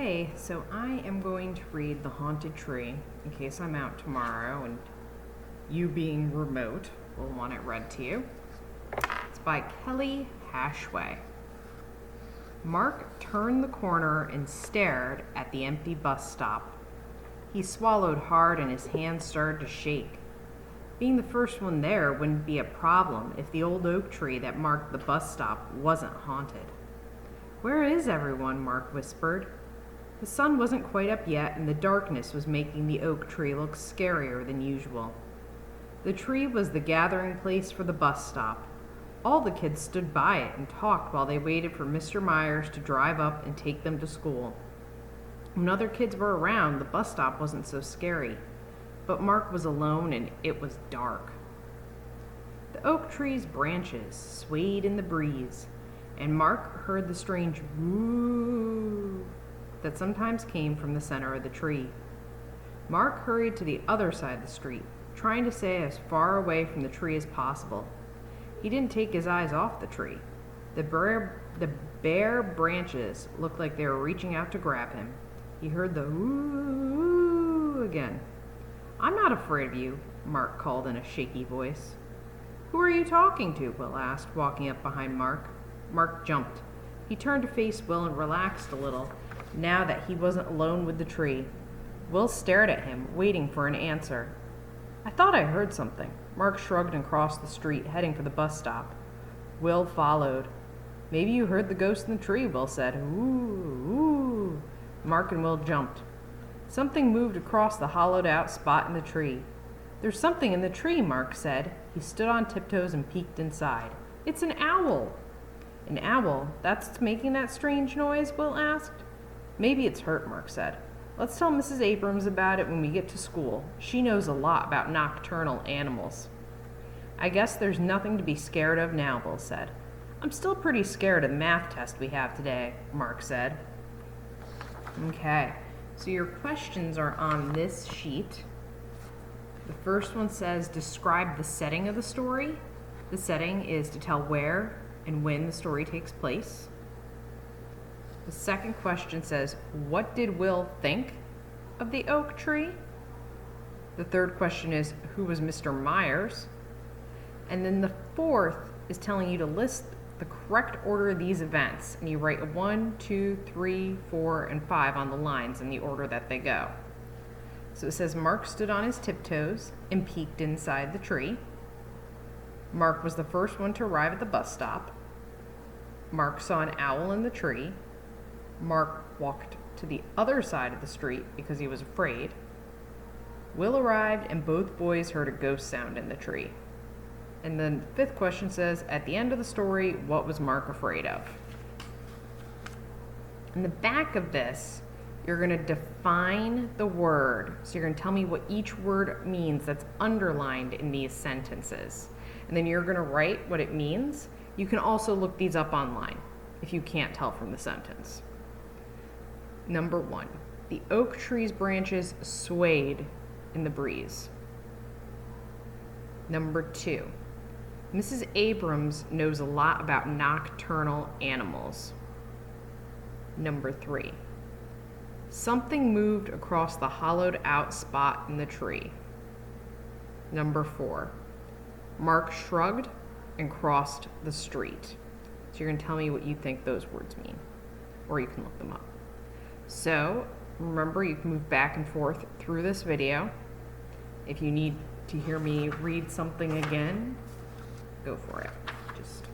Hey, so I am going to read The Haunted Tree in case I'm out tomorrow and you being remote will want it read to you. It's by Kelly Hashway. Mark turned the corner and stared at the empty bus stop. He swallowed hard and his hands started to shake. Being the first one there wouldn't be a problem if the old oak tree that marked the bus stop wasn't haunted. "Where is everyone?" Mark whispered. The sun wasn't quite up yet, and the darkness was making the oak tree look scarier than usual. The tree was the gathering place for the bus stop. All the kids stood by it and talked while they waited for Mr. Myers to drive up and take them to school. When other kids were around, the bus stop wasn't so scary. But Mark was alone, and it was dark. The oak tree's branches swayed in the breeze, and Mark heard the strange whoo that sometimes came from the center of the tree. Mark hurried to the other side of the street, trying to stay as far away from the tree as possible. He didn't take his eyes off the tree. The bare branches looked like they were reaching out to grab him. He heard the whoo again. "I'm not afraid of you," Mark called in a shaky voice. "Who are you talking to?" Will asked, walking up behind Mark. Mark jumped. He turned to face Will and relaxed a little, now that he wasn't alone with the tree. Will stared at him, waiting for an answer. "I thought I heard something." Mark shrugged and crossed the street, heading for the bus stop. Will followed. "Maybe you heard the ghost in the tree," Will said. "Ooh, ooh." Mark and Will jumped. Something moved across the hollowed-out spot in the tree. "There's something in the tree," Mark said. He stood on tiptoes and peeked inside. "It's an owl." "An owl? That's making that strange noise?" Will asked. "Maybe it's hurt," Mark said. "Let's tell Mrs. Abrams about it when we get to school. She knows a lot about nocturnal animals." "I guess there's nothing to be scared of now," Will said. "I'm still pretty scared of the math test we have today," Mark said. Okay, so your questions are on this sheet. The first one says, describe the setting of the story. The setting is to tell where and when the story takes place. The second question says, what did Will think of the oak tree? The third question is, who was Mr. Myers? And then the fourth is telling you to list the correct order of these events. And you write a 1, 2, 3, 4, and 5 on the lines in the order that they go. So it says, Mark stood on his tiptoes and peeked inside the tree. Mark was the first one to arrive at the bus stop. Mark saw an owl in the tree. Mark walked to the other side of the street because he was afraid. Will arrived and both boys heard a ghost sound in the tree. And then the fifth question says, at the end of the story, what was Mark afraid of? In the back of this, you're going to define the word. So you're going to tell me what each word means that's underlined in these sentences. And then you're going to write what it means. You can also look these up online if you can't tell from the sentence. Number 1, the oak tree's branches swayed in the breeze. Number 2, Mrs. Abrams knows a lot about nocturnal animals. Number 3, something moved across the hollowed out spot in the tree. Number 4, Mark shrugged and crossed the street. So you're going to tell me what you think those words mean, or you can look them up. So remember, you can move back and forth through this video. If you need to hear me read something again, go for it. Just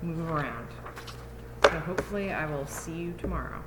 move around. So hopefully I will see you tomorrow.